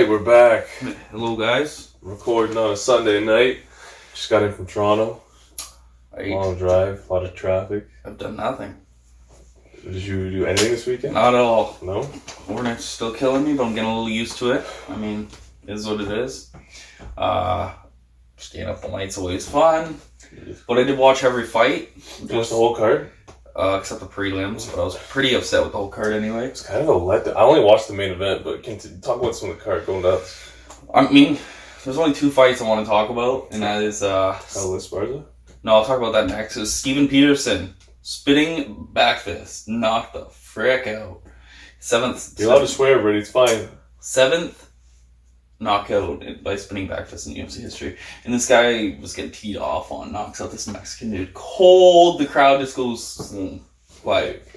we're back. Hello, guys. Recording on a Sunday night. Just got in from Toronto. Long drive, a lot of traffic. I've done nothing. Did you do anything this weekend? Not at all. No? Overnight's still killing me, but I'm getting a little used to it. I mean, it is what it is. Staying up all night's always fun. But I did watch every fight. Just the whole card? Except the prelims, but I was pretty upset with the whole card anyway. It's kind of a letdown. I only watched the main event, but can talk about some of the card going nuts. I mean, there's only two fights I want to talk about, and that is... Esparza? No, I'll talk about that next. It's Steven Peterson. Spitting back fist. Knocked the frick out. Seventh... You're allowed to swear, but it's fine. Seventh knockout by spinning back fist in UFC history. And this guy was getting teed off on, knocks out this Mexican dude. Cold. The crowd just goes quiet.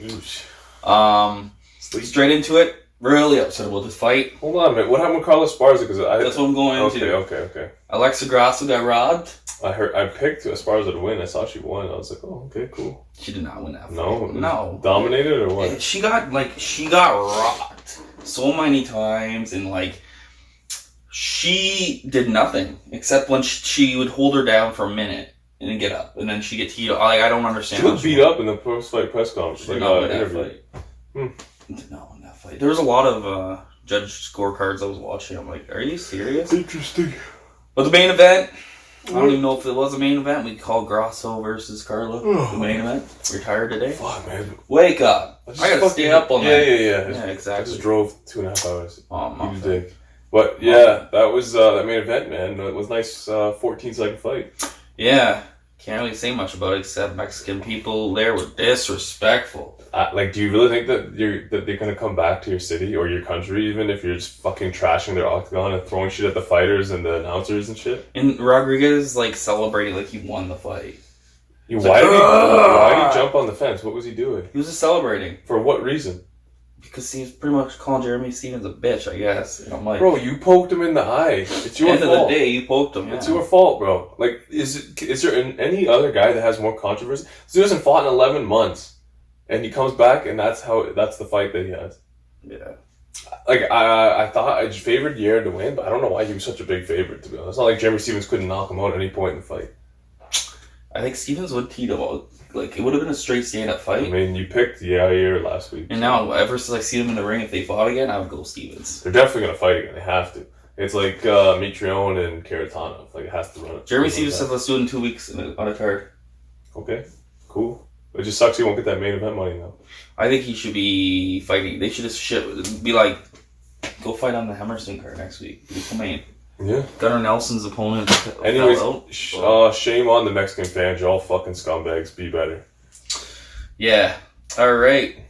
Straight into it. Really upset about this fight. Hold on a minute. What happened with Carlos Esparza? That's what I'm going into. Okay. Alexa Grasso got robbed. I picked Esparza to win. I saw she won. I was like, oh, okay, cool. She did not win that fight. No. Dominated or what? She got rocked so many times, and she did nothing except when she would hold her down for a minute and then get up, and then she get teed up. I don't understand. She looked beat up in the post-fight press conference. She did not win that fight. Did not win that fight. There was a lot of judge scorecards I was watching. I'm like, are you serious? Interesting. But the main event, I don't even know if it was a main event. We call Grasso versus Carla the main event. Retired today. Fuck, man. Wake up. I gotta stay up all night. Yeah, exactly. I just drove 2.5 hours. Oh, my dick. But yeah, that was that main event, man. It was a nice 14-second fight. Yeah. Can't really say much about it except Mexican people there were disrespectful. Do you really think that they're gonna come back to your city or your country even if you're just fucking trashing their octagon and throwing shit at the fighters and the announcers and shit? And Rodriguez celebrating like he won the fight. Why did he jump on the fence? What was he doing? He was just celebrating. For what reason? Because he's pretty much calling Jeremy Stevens a bitch, I guess. And I'm like, bro, you poked him in the eye. It's your fault. End of the day, you poked him. It's your fault, bro. Is there any other guy that has more controversy? This dude hasn't fought in 11 months, and he comes back, and that's the fight that he has. Yeah. I thought I just favored Yair to win, but I don't know why he was such a big favorite. To be honest, it's not like Jeremy Stevens couldn't knock him out at any point in the fight. I think Stevens would tee him out. It would have been a straight stand-up fight. I mean, you picked Yair last week. And now, ever since I see them in the ring, if they fought again, I would go Stevens. They're definitely going to fight again. They have to. It's like Mitrione and Caratano. It has to run it. Jeremy Stevens said let's do it in 2 weeks on a card. Okay, cool. It just sucks he won't get that main event money, though. I think he should be fighting. They should just be like, go fight on the Hammerstein card next week. Come in. Yeah. Gunnar Nelson's opponent. Anyways, shame on the Mexican fans. You're all fucking scumbags. Be better. Yeah. All right.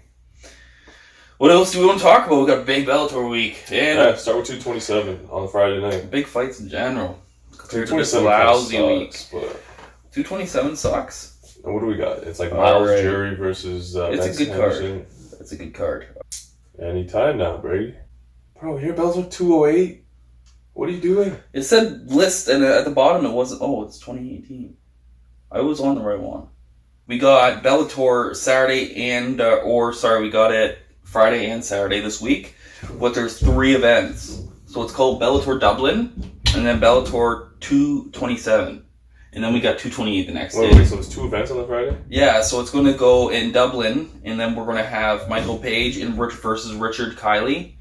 What else do we want to talk about? We got a big Bellator week. Yeah, start with 227 on the Friday night. Big fights in general. Compared to this lousy week. 227 sucks. And what do we got? It's Miles Jury versus it's a good card. It's a good card. Anytime now, Brady. Bro, your Bellator 208? What are you doing? It said list, and at the bottom it wasn't. Oh, it's 2018. I was on the right one. We got Bellator Saturday we got it Friday and Saturday this week. But there's 3 events. So it's called Bellator Dublin, and then Bellator 227. And then we got 228 the next day. Wait, so it's 2 events on the Friday? Yeah, so it's going to go in Dublin, and then we're going to have Michael Page versus Richard Kiley.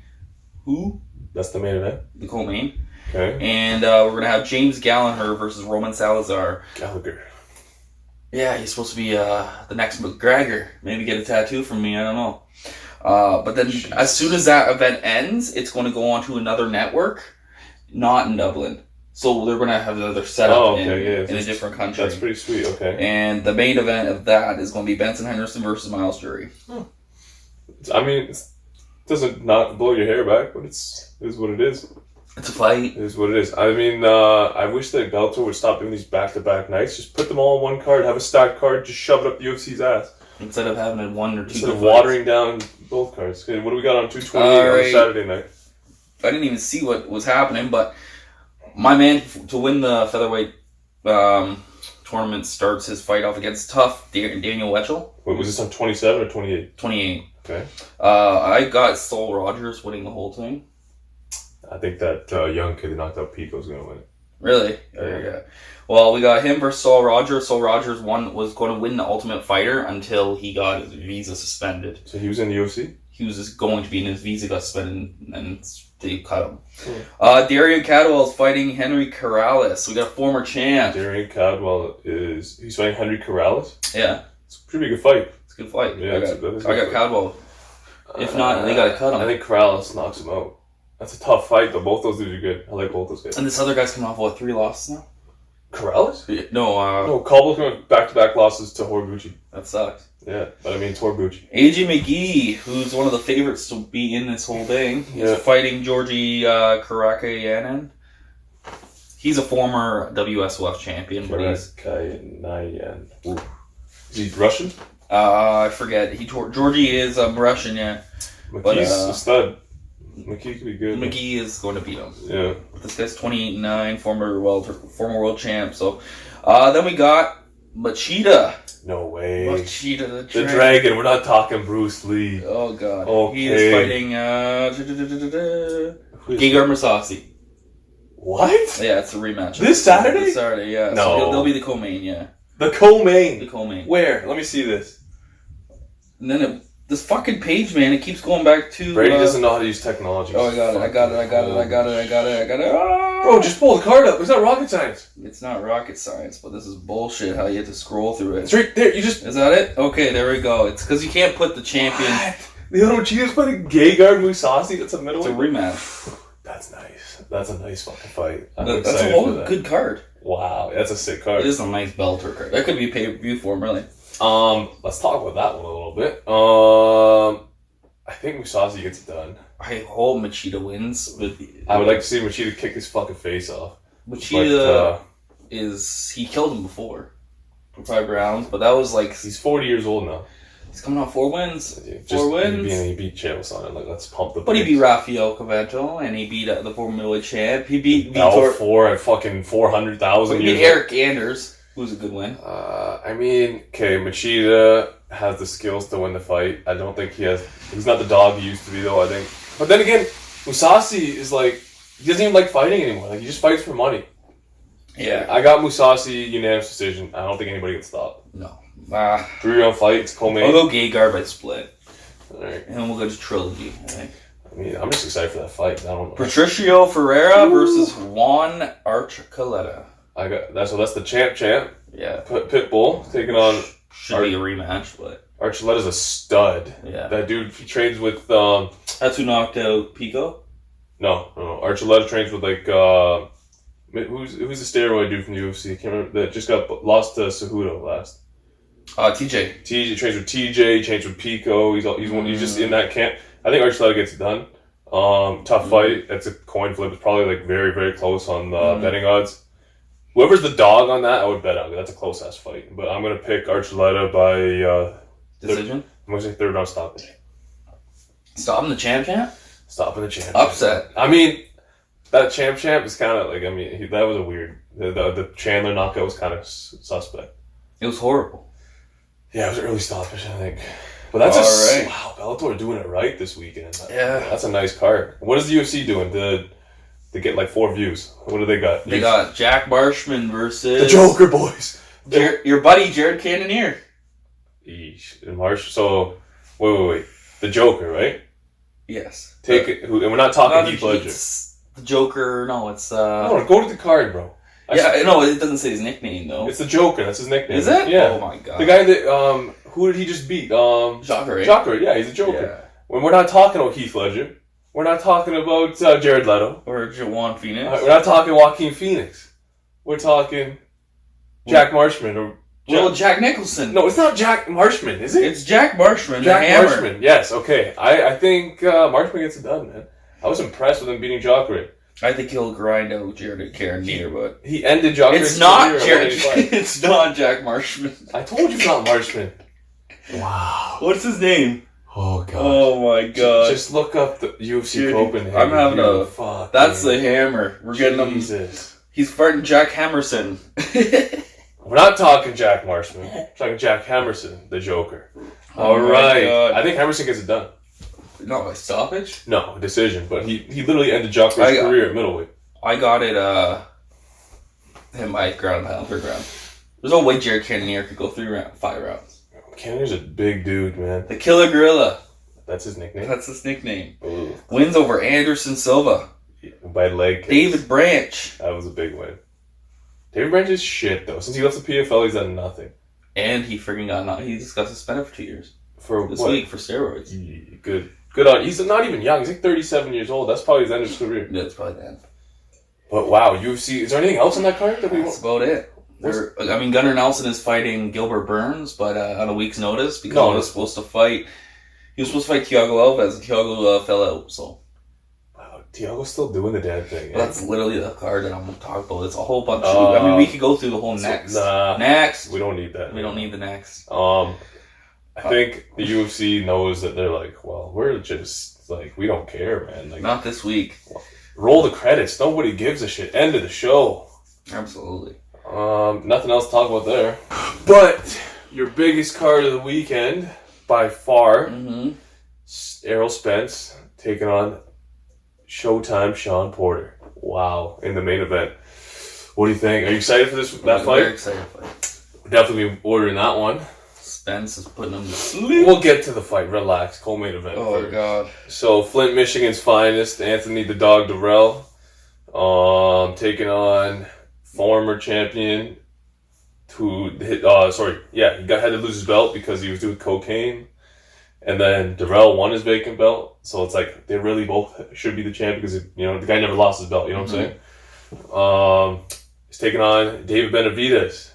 Who? That's the main event? The co-main. Okay. And we're going to have James Gallagher versus Roman Salazar. Gallagher. Yeah, he's supposed to be the next McGregor. Maybe get a tattoo from me, I don't know. But then as soon as that event ends, it's going to go on to another network, not in Dublin. So they're going to have another setup in a different country. That's pretty sweet, okay. And the main event of that is going to be Benson Henderson versus Miles Jury. I mean, it doesn't not blow your hair back, but it is what it is. It's a fight. It is what it is. I mean, I wish that Bellator would stop doing these back-to-back nights. Just put them all in one card, have a stacked card, just shove it up the UFC's ass. Instead of having it 1 or 2 Instead of watering down both cards. Okay, what do we got on 228 on Saturday night? I didn't even see what was happening, but my man, to win the featherweight tournament, starts his fight off against tough Daniel Weichel. Wait, was this on 27 or 28? 28. Okay. I got Saul Rogers winning the whole thing. I think that young kid that knocked out Pico is going to win it. Really? Yeah. Well, we got him versus Saul Rogers. Saul Rogers was going to win the Ultimate Fighter until he got his visa suspended. So he was in the UFC? He was just going to be, and his visa got suspended, and they cut him. Darian Cadwell is fighting Henry Corrales. We got a former champ. Darian Cadwell he's fighting Henry Corrales? Yeah. It's a pretty good fight. It's a good fight. Yeah, I got Cadwell. If not, they got to cut him. I think Corrales knocks him out. That's a tough fight, though. Both those dudes are good. I like both those guys. And this other guy's coming off, 3 losses now? Corrales? Yeah, no, Caldwell's coming back-to-back losses to Horiguchi. That sucks. Yeah, but I mean, it's Horiguchi. AJ McGee, who's one of the favorites to be in this whole thing, he's fighting Georgi Karakayanen. He's a former WSOF champion, but he's... Karakayanen. Is he Russian? I forget. Georgie is Russian, yeah. McGee's a stud. McGee could be good. McGee is going to beat him. Yeah. This guy's 28-9, former world champ. So, then we got Machida. No way. Machida the Dragon. We're not talking Bruce Lee. Oh god. Okay. He is fighting Gegard Mousasi. What? Yeah, it's a rematch. This Saturday? This Saturday, yeah. No. So they'll be the co-main, yeah. The co-main. The co-main. Where? Let me see this. And then this fucking page, man, it keeps going back to... Brady doesn't know how to use technology. Oh, I got it. Oh! Bro, just pull the card up. It's not rocket science. It's not rocket science, but this is bullshit how you have to scroll through it. It's right there. Is that it? Okay, there we go. It's because you can't put the champion... What? The other Cheetah's fighting Gegard Mousasi? That's a middleweight? It's a rematch. That's nice. That's a nice fucking fight. That's a whole good card. Wow, that's a sick card. It is a nice Bellator card. That could be a pay-per-view for him, really. Let's talk about that one a little bit. I think Mousasi gets it done. I hope Machida wins. I would like to see Machida kick his fucking face off. Machida he killed him before for 5 rounds, but that was like... He's 40 years old now. He's coming off 4 wins. He beat Chael Sonnen. Like, let's pump the... But he beat Rafael Covento, and he beat the former middleweight champ. He beat Vitor 4 at fucking 400,000 years. He beat Eric Anders, who's a good win. I mean, okay, Machida has the skills to win the fight. I don't think he's not the dog he used to be, though, I think. But then again, Mousasi is like, he doesn't even like fighting anymore. Like, he just fights for money. Yeah. I got Mousasi, unanimous decision. I don't think anybody gets stopped. No. 3-round fight, it's co-main. I'll go Gegard by split. Alright. And we'll go to trilogy, I think. I mean, I'm just excited for that fight. I don't know. Patricio Ferreira versus Juan Archuleta. That's the champ. Yeah. Pitbull taking on... Should be a rematch, but... Archuleta's a stud. Yeah. That dude, he trains with... That's who knocked out Pico? No. Archuleta trains with, like, who's the steroid dude from the UFC? I can't remember. That just got lost to Cejudo last. TJ. TJ trains with TJ, he trains with Pico. He's just in that camp. I think Archuleta gets it done. Tough fight. It's a coin flip. It's probably, like, very, very close on the betting odds. Whoever's the dog on that, I would bet on. That's a close-ass fight. But I'm going to pick Archuleta by... decision? I'm going to say 3rd round stoppage. Stopping the champ? Stopping the champ. Upset. I mean, that champ is kind of like, I mean, that was a weird... The Chandler knockout was kind of suspect. It was horrible. Yeah, it was early stoppage, I think. But that's right. Wow, Bellator doing it right this weekend. Yeah. That's a nice card. What is the UFC doing? They get like 4 views. What do they got? They got Jack Marshman versus... The Joker boys. Your buddy, Jared Cannonier. So, wait. The Joker, right? Yes. And we're not talking Heath Ledger. The Joker, no, it's... No, go to the card, bro. No, it doesn't say his nickname, though. It's the Joker, that's his nickname. Is it? Yeah. Oh my god. The guy that, who did he just beat? Jacare. Jacare, yeah, he's a Joker. Yeah. When we're not talking about Heath Ledger, we're not talking about Jared Leto. Or Juan Phoenix. We're not talking Joaquin Phoenix. We're talking Jack Marshman or... Jack Nicholson. No, it's not Jack Marshman, is it? It's Jack Marshman. Jack Marshman, yes, okay. I think Marshman gets it done, man. I was impressed with him beating Jacare. I think he'll grind out Jared Cannonier, but... He ended Jacare's It's not Jared. It's not Jack Marshman. I told you it's not Marshman. Wow. What's his name? Oh, God. Oh, my God. Just look up the UFC Copenhagen. I'm having That's the hammer. We're getting him... He's fighting Jack Hammerson. We're not talking Jack Marshman. We're talking Jack Hammerson, the Joker. All right. I think Hammerson gets it done. Not by stoppage? No, decision. But he literally ended Joffrey's career at middleweight. I got it, him by ground pound per ground. There's no way Jared Cannonier could go 5 rounds. Cannonier's a big dude, man. The Killer Gorilla. That's his nickname? That's his nickname. Ooh. Wins over Anderson Silva. By leg kicks. David Branch. That was a big win. David Branch is shit, though. Since he left the PFL, he's done nothing. And he he just got suspended for 2 years. For this what? week for steroids. Good on. He's not even young. He's like 37 years old. That's probably his end of his career. Yeah, that's probably that. But wow, UFC. Is there anything else on that card that we That's about it. Gunnar Nelson is fighting Gilbert Burns, but on a week's notice because he was supposed to fight. He was supposed to fight Thiago Alves, and Thiago fell out. So. Wow, Thiago's still doing the damn thing. Well, that's literally the card that I'm going to talk about. It's a whole bunch of... we could go through the whole next. Next. We don't need that. We don't need the next. I think the UFC knows that they're like, well, we're just like, we don't care, man. Like, not this week. Roll the credits. Nobody gives a shit. End of the show. Absolutely. Nothing else to talk about there. But your biggest card of the weekend, by far, Errol Spence taking on Showtime Shawn Porter. Wow, in the main event. What do you think? Are you excited for that fight? Very excited for it. We'll definitely be ordering that one. Spence is putting him to sleep. We'll get to the fight. Relax. Co-main event. Oh, first. God. So, Flint, Michigan's finest, Anthony the Dog Durrell, taking on former champion who he had to lose his belt because he was doing cocaine. And then Durrell won his vacant belt. So it's like they really both should be the champ because, the guy never lost his belt. You know what I'm saying? He's taking on David Benavidez.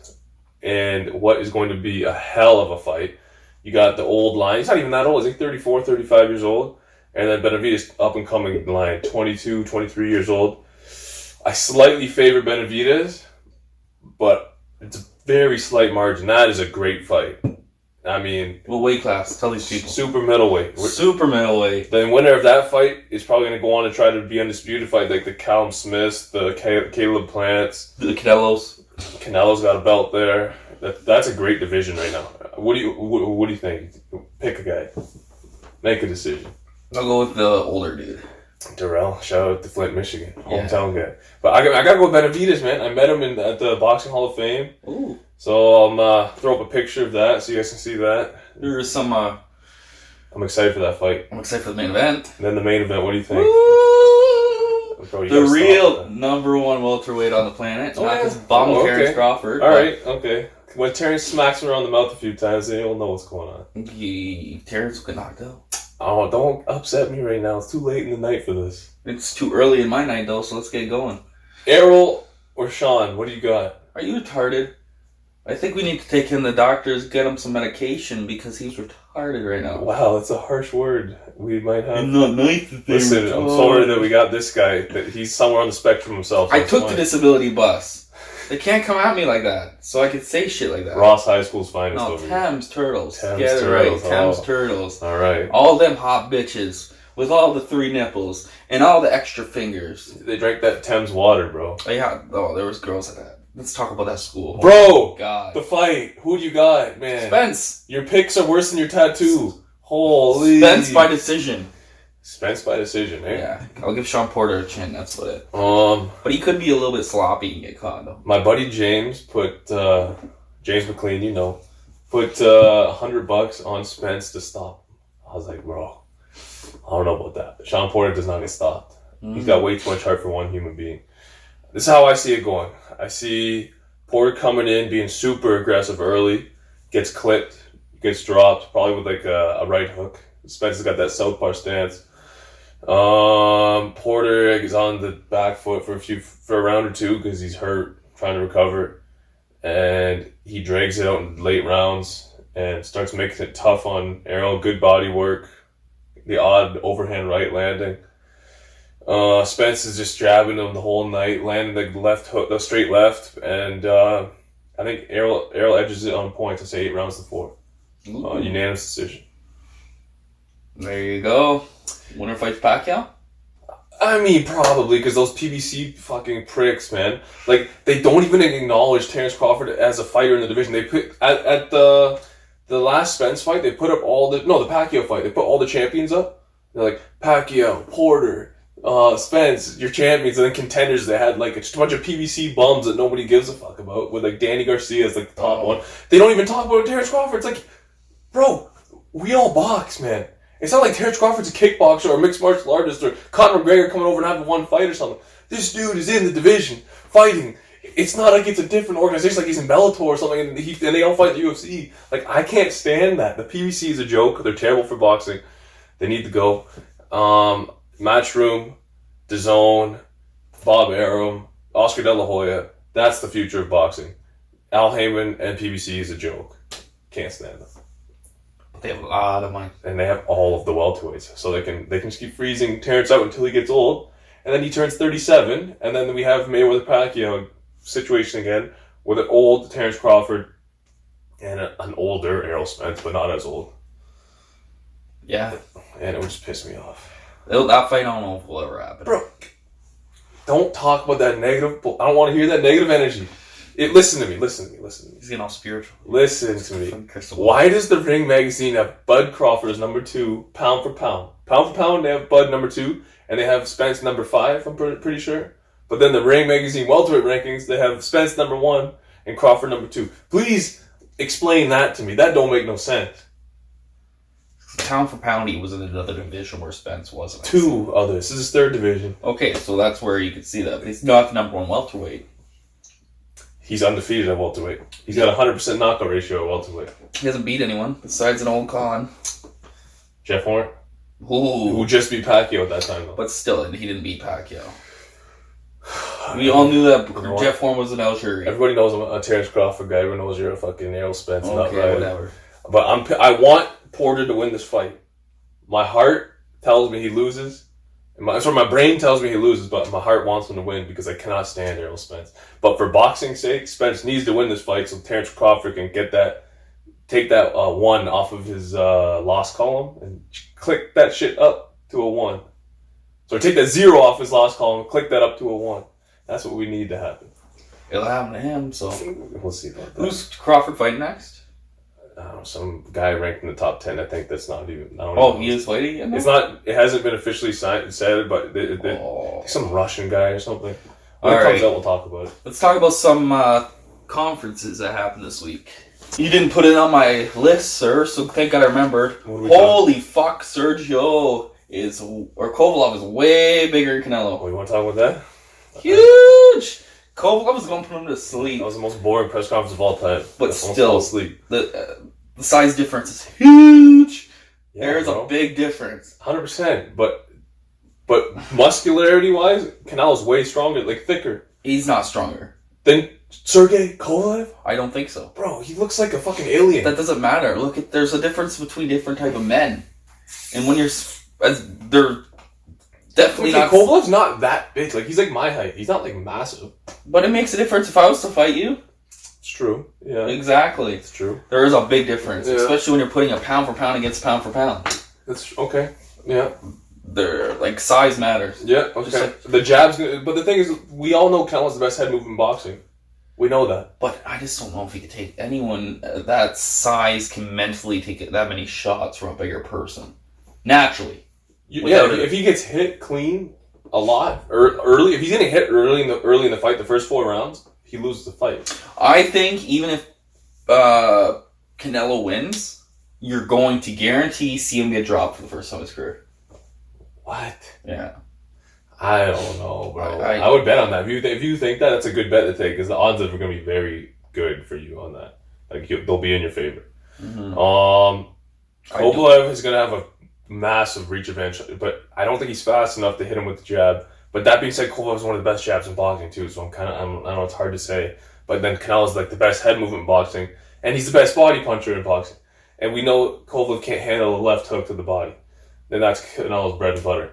And what is going to be a hell of a fight. You got the old lion. He's not even that old. He's like 34, 35 years old. And then Benavidez, up-and-coming lion, 22, 23 years old. I slightly favor Benavidez, but it's a very slight margin. That is a great fight. I mean... What weight class? Tell these people. Super middleweight. Super middleweight. The winner of that fight is probably going to go on to try to be undisputed fight, like the Callum Smiths, the Caleb Plants. The Canelos. Canelo's got a belt there. That's a great division right now. What do you think? Pick a guy. Make a decision. I'll go with the older dude. Durrell. Shout out to Flint, Michigan. Hometown guy. But I gotta go with Benavidez, man. I met him at the Boxing Hall of Fame. Ooh. So I'm throw up a picture of that so you guys can see that. There's some... I'm excited for that fight. I'm excited for the main event. And then the main event, what do you think? Bro, the real number one welterweight on the planet. Not this bum Terrence Crawford. Alright, okay. When Terrence smacks him around the mouth a few times, then you'll know what's going on. Terrence will get knocked out. Oh, don't upset me right now. It's too late in the night for this. It's too early in my night, though, so let's get going. Errol or Shawn, what do you got? Are you retarded? I think we need to take him to the doctors, get him some medication, because he's retarded right now. Wow, that's a harsh word. We might have... It's not nice to Listen, I'm sorry that we got this guy. That he's somewhere on the spectrum himself. So I took the disability bus. They can't come at me like that, so I could say shit like that. Ross High School's finest no, over Thames Turtles. Thames Get it Turtles. right. Thames Turtles. All right. All them hot bitches with all the 3 nipples and all the extra fingers. They drank that Thames water, bro. Yeah. Oh, there was girls at that. Let's talk about that school. Bro! Oh, God. The fight. Who do you got, man? Spence. Your picks are worse than your tattoo. Holy. Spence by decision. Spence by decision, eh? Yeah. I'll give Shawn Porter a chin. That's what it. But he could be a little bit sloppy and get caught, though. My buddy James put, James McLean, put $100 on Spence to stop. I was like, bro, I don't know about that. Shawn Porter does not get stopped. He's got way too much heart for one human being. This is how I see it going. I see Porter coming in, being super aggressive early, gets clipped, gets dropped, probably with like a right hook. Spence has got that southpaw stance. Porter is on the back foot for a round or two because he's hurt, trying to recover, and he drags it out in late rounds and starts making it tough on Errol. Good body work, the odd overhand right landing. Spence is just jabbing him the whole night, landing the left hook, the straight left, and I think Errol edges it on points. I say 8 rounds to 4. Unanimous decision. There you go. Winner fights Pacquiao? I mean, probably, because those PBC fucking pricks, man. Like, they don't even acknowledge Terrence Crawford as a fighter in the division. They put, at the last Spence fight, they put up the Pacquiao fight, they put all the champions up. They're like Pacquiao, Porter, Spence, your champions, and then contenders. They had like just a bunch of PBC bums that nobody gives a fuck about. With like Danny Garcia as like the top one. They don't even talk about Terrence Crawford. It's like, bro, we all box, man. It's not like Terrence Crawford's a kickboxer or a mixed martial artist or Conor McGregor coming over and having one fight or something. This dude is in the division fighting. It's not like it's a different organization, like he's in Bellator or something, and they all fight in the UFC. Like, I can't stand that. The PBC is a joke. They're terrible for boxing. They need to go. Matchroom, DAZN, Bob Arum, Oscar De La Hoya. That's the future of boxing. Al Heyman and PBC is a joke. Can't stand them. They have a lot of money. And they have all of the welterweights. So they can just keep freezing Terrence out until he gets old. And then he turns 37. And then we have Mayweather-Pacquiao situation again with an old Terrence Crawford and an older Errol Spence, but not as old. Yeah. And it would just piss me off. That fight, I don't know if will ever happen. Bro, don't talk about that negative. I don't want to hear that negative energy. Listen to me. He's getting all spiritual. Listen to me. Why does the Ring magazine have Bud Crawford as number 2, pound for pound? Pound for pound, they have Bud number 2, and they have Spence number 5, I'm pretty sure. But then the Ring magazine welterweight rankings, they have Spence number 1 and Crawford number 2. Please explain that to me. That don't make no sense. Pound for pound, he was in another division where Spence wasn't. 2 others. This is his 3rd division. Okay, so that's where you can see that. But he's not the number 1 welterweight. He's undefeated at welterweight. He's got a 100% knockout ratio at welterweight. He hasn't beat anyone besides an old con. Jeff Horn? Ooh. Who just beat Pacquiao at that time, though. But still, he didn't beat Pacquiao. We all knew that Jeff Horn was an Algerian. Everybody knows I'm a Terrence Crawford guy. Everyone knows you're a fucking Errol Spence. Okay, whatever. But I want Porter to win this fight. My heart tells me he loses. My brain tells me he loses, but my heart wants him to win because I cannot stand Errol Spence. But for boxing's sake, Spence needs to win this fight so Terrence Crawford can take that 1 off of his loss column and click that shit up to a 1. So take that 0 off his loss column and click that up to a 1. That's what we need to happen. It'll happen to him, so. We'll see about that. Who's Crawford fighting next? I don't know, some guy ranked in the top 10. I think that's not even. He is fighting? It's not. It hasn't been officially said, but some Russian guy or something. When it comes out, we'll talk about it. Let's talk about some conferences that happened this week. You didn't put it on my list, sir, so thank God I remembered. Holy fuck, Sergio Kovalev is way bigger than Canelo. Oh, you want to talk about that? Huge! Kovalev was going to put him to sleep. That was the most boring press conference of all time. But still, sleep. The size difference is huge. Yeah, There's a big difference. 100%. But muscularity-wise, Canelo's way stronger, like thicker. He's not stronger. Than Sergey Kovalev? I don't think so. Bro, he looks like a fucking alien. That doesn't matter. There's a difference between different type of men. And when they're definitely not. Kovalev's not that big. Like, he's like my height. He's not like massive. But it makes a difference if I was to fight you. It's true. Yeah. Exactly. It's true. There is a big difference, especially when you're putting a pound for pound against pound for pound. That's okay. Yeah. They're like size matters. Yeah. Okay. The jabs, but the thing is, we all know Canelo's the best head move in boxing. We know that. But I just don't know if he could take anyone that size can mentally take that many shots from a bigger person. Naturally. If he gets hit clean a lot early, if he's getting hit early in the fight, the first 4 rounds, he loses the fight. I think even if Canelo wins, you're going to guarantee see him get dropped for the first time in his career. What? Yeah. I don't know, bro. I would bet on that. If you think that, that's a good bet to take because the odds are going to be very good for you on that. Like they'll be in your favor. Mm-hmm. Kovalev is going to have a massive reach advantage, but I don't think he's fast enough to hit him with the jab. But that being said, Kovalev is one of the best jabs in boxing too. So I don't know. It's hard to say. But then Canelo's like the best head movement in boxing, and he's the best body puncher in boxing. And we know Kovalev can't handle a left hook to the body. Then that's Canelo's bread and butter.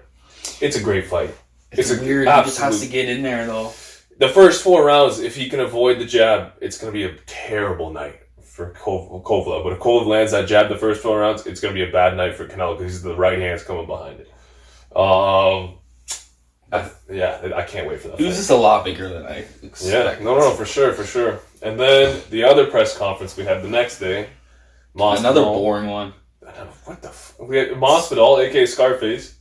It's a great fight. It's weird. He just has to get in there, though. The first 4 rounds, if he can avoid the jab, it's going to be a terrible night for Kovalev. But if Kovalev lands that jab the first 4 rounds, it's going to be a bad night for Canelo because the right hand's coming behind it. I can't wait for that. He was just a lot bigger than I expected. Yeah, no, for sure. And then the other press conference we had the next day. Another boring one. What the we had Masvidal, a.k.a. Scarface,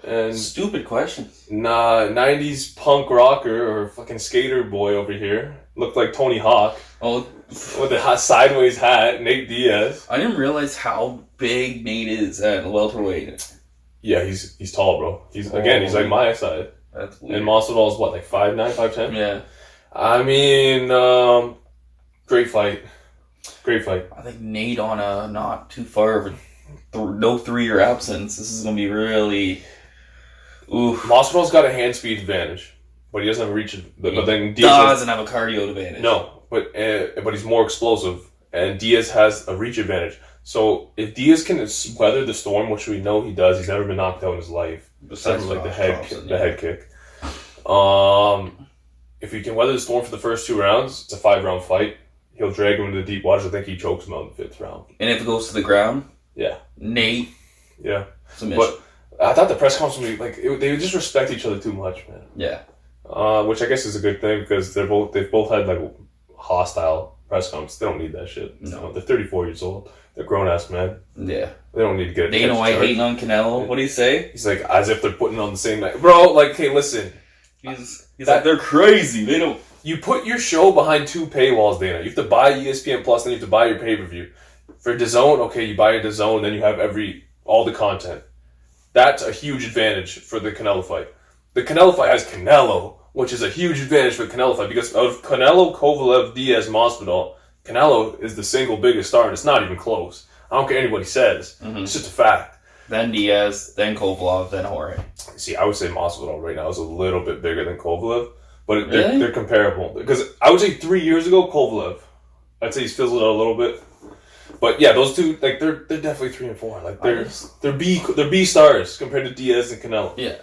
And Stupid question. nah, 90s punk rocker or fucking skater boy over here. Looked like Tony Hawk. Oh, with the sideways hat, Nate Diaz. I didn't realize how big Nate is at welterweight. Yeah, he's tall, bro. He's like my size. That's weird. And Masvidal's what, like 5'9", 5'10"? Yeah. I mean, great fight. Great fight. I think Nate on a not too far of a no 3-year absence. This is gonna be really. Oof. Masvidal's got a hand speed advantage, but he doesn't have a reach. But then Diaz doesn't have a cardio advantage. No, but he's more explosive, and Diaz has a reach advantage. So if Diaz can weather the storm, which we know he does, he's never been knocked out in his life, Besides like the Thompson, head kick. If he can weather the storm for the first 2 rounds, it's a 5-round fight. He'll drag him into the deep waters. I think he chokes him out in the 5th round. And if it goes to the ground, yeah, Nate, yeah, submission. But I thought the press conference would be like they would just respect each other too much, man. Yeah. Which I guess is a good thing because they've both had like hostile press conferences. They don't need that shit. No. You know, they're 34 years old. They're grown ass men. Yeah. They don't need to get a Dana White hating on Canelo. What do you say? He's like, as if they're putting on the same night. Bro, like, hey, listen. He's like, they're crazy. They don't. You put your show behind 2 paywalls, Dana. You have to buy ESPN Plus, then you have to buy your pay-per-view. For DAZN, okay, you buy your DAZN, then you have all the content. That's a huge advantage for the Canelo fight. The Canelo fight has Canelo, which is a huge advantage for the Canelo fight because of Canelo, Kovalev, Diaz, Masvidal. Canelo is the single biggest star, and it's not even close. I don't care what anybody says. Mm-hmm. It's just a fact. Then Diaz, then Kovalev, then Jorge. See, I would say Masvidal right now is a little bit bigger than Kovalev, but Really? they're comparable. Because I would say 3 years ago, Kovalev, I'd say he's fizzled out a little bit. But yeah, those two, like they're definitely 3 and 4. Like they're B stars compared to Diaz and Canelo. Yeah.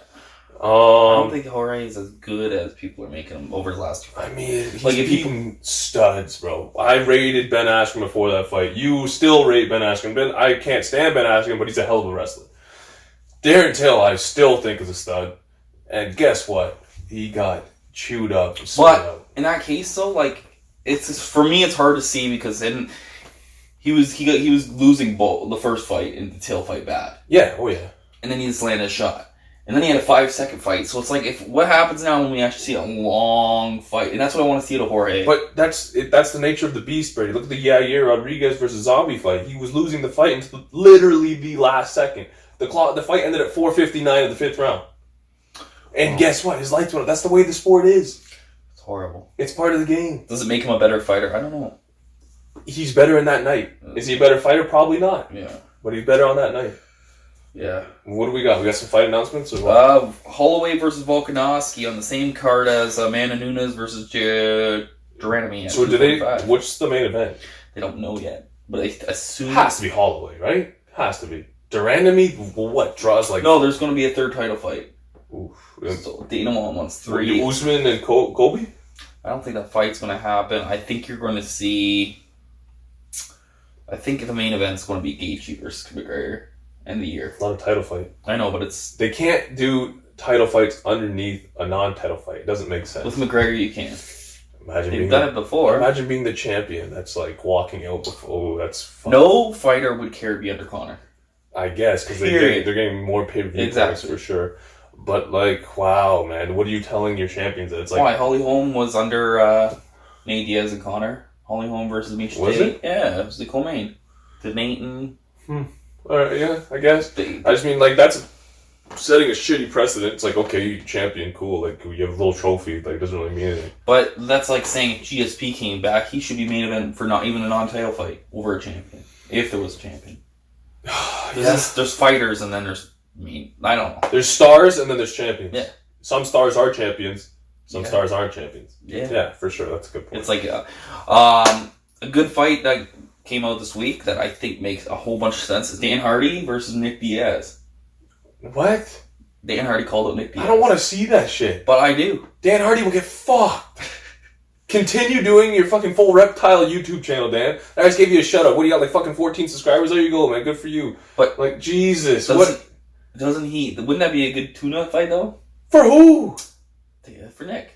I don't think Jorge is as good as people are making him over the last 2 fights. I mean, he's beating studs, bro. I rated Ben Askren before that fight. You still rate Ben Askren. I can't stand Ben Askren, but he's a hell of a wrestler. Darren Till, I still think is a stud. And guess what? He got chewed up. But in that case, though, like for me, it's hard to see because then he was losing the first fight in the Till fight bad. Yeah. Oh yeah. And then he just landed a shot. And then he had a 5-second fight. So it's like, what happens now when we actually see a long fight? And that's what I want to see to Jorge. But that's the nature of the beast, Brady. Look at the Yair Rodriguez versus Zombie fight. He was losing the fight until literally the last second. The fight ended at 4:59 of the 5th round. And guess what? His lights went up. That's the way the sport is. It's horrible. It's part of the game. Does it make him a better fighter? I don't know. He's better in that night. Is he a better fighter? Probably not. Yeah. But he's better on that night. Yeah. What do we got? We got some fight announcements or what? Holloway versus Volkanovski on the same card as Amanda Nunes versus Duranami. So what's the main event? They don't know yet. But I assume... Has to be Holloway, right? Has to be. Duranami, what, draws like... No, there's going to be a 3rd title fight. Oof. So Dana wants 3. Usman and Colby? I don't think that fight's going to happen. I think you're going to see... I think the main event's going to be Gaethje versus McGregor. End of the year. Not a title fight. I know, but it's... They can't do title fights underneath a non-title fight. It doesn't make sense. With McGregor, you can. They've done it before. Imagine being the champion. That's like walking out before... Oh, that's fun. No fighter would care to be under Conor. I guess, because they're getting more pay-per-view points for sure. But, like, wow, man. What are you telling your champions? It's like... Why? Holly Holm was under Nate Diaz and Conor. Holly Holm versus Misha Was Tate. it? Yeah, it was the co-main. The Nate and... Alright, yeah, I guess. I just mean, like, that's setting a shitty precedent. It's like, okay, you champion, cool. Like, you have a little trophy. Like, it doesn't really mean anything. But that's like saying if GSP came back, he should be main event for not even a non-title fight over a champion. If there was a champion. There's fighters and then there's... I don't know. There's stars and then there's champions. Yeah. Some stars are champions. Some stars aren't champions. Yeah. Yeah, for sure. That's a good point. It's like a good fight that came out this week that I think makes a whole bunch of sense is Dan Hardy versus Nick Diaz. What? Dan Hardy called out Nick Diaz. I don't want to see that shit. But I do. Dan Hardy will get fucked. Continue doing your fucking full reptile YouTube channel, Dan. I just gave you a shout out. What do you got, like fucking 14 subscribers? There you go, man. Good for you. But like, Jesus. Doesn't he... Wouldn't that be a good tuna fight, though? For who? For Nick.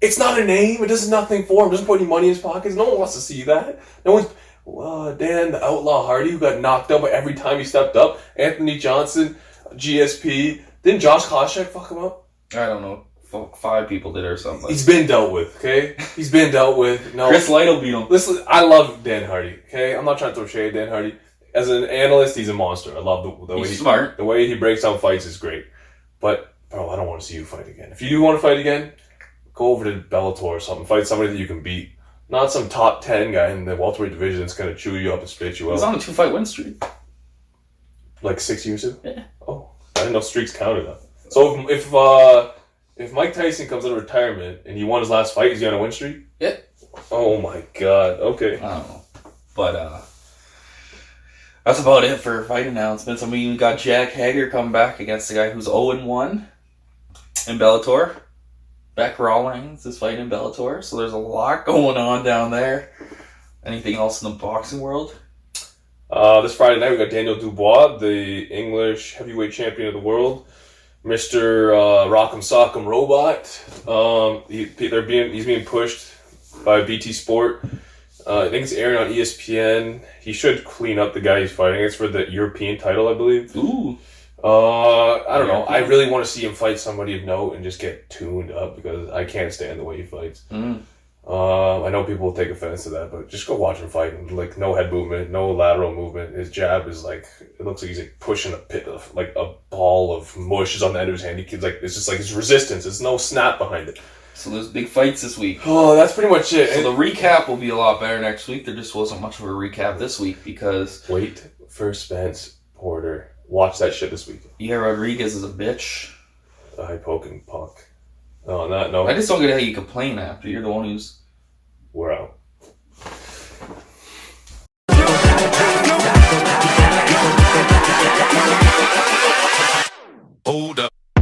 It's not a name. It does nothing for him. It doesn't put any money in his pockets. No one wants to see that. No one's... Dan, the Outlaw Hardy, who got knocked out by every time he stepped up. Anthony Johnson. GSP. Didn't Josh Koscheck fuck him up? I don't know. 5 people did or something. He's been dealt with, okay? He's been dealt with. No, Chris Lytle beat him. Listen, I love Dan Hardy, okay? I'm not trying to throw shade at Dan Hardy. As an analyst, he's a monster. I love the way He's smart. The way he breaks down fights is great. But, bro, I don't want to see you fight again. If you do want to fight again, go over to Bellator or something. Fight somebody that you can beat. Not some top 10 guy in the welterweight division that's going to chew you up and spit you out. He's on a 2-fight win streak. Like 6 years ago? Yeah. Oh, I didn't know streaks counted that. So if Mike Tyson comes out of retirement and he won his last fight, is he on a win streak? Yeah. Oh my god. Okay. I don't know. But that's about it for fight announcements. I mean, we got Jack Hager coming back against the guy who's 0-1 in Bellator. Beck Rawlings is fighting in Bellator, so there's a lot going on down there. Anything else in the boxing world? This Friday night we got Daniel Dubois, the English heavyweight champion of the world, Mr. Rock'em Sock'em Robot. He's being pushed by BT Sport. I think it's airing on ESPN. He should clean up the guy he's fighting. It's for the European title, I believe. Ooh. I don't know. I really want to see him fight somebody of note and just get tuned up because I can't stand the way he fights. I know people will take offense to that, but just go watch him fight. And, like, no head movement, no lateral movement. His jab is like, it looks like he's like pushing a pit of, like, a ball of mush is on the end of his hand. It's just like his resistance. There's no snap behind it. So there's big fights this week. Oh, that's pretty much it. So the recap will be a lot better next week. There just wasn't much of a recap this week because... Wait for Spence Porter. Watch that shit this week. Yeah, Rodriguez is a bitch. I poking puck. No, on that note. I just don't get how you complain after you're the one who's... We're out. Hold up.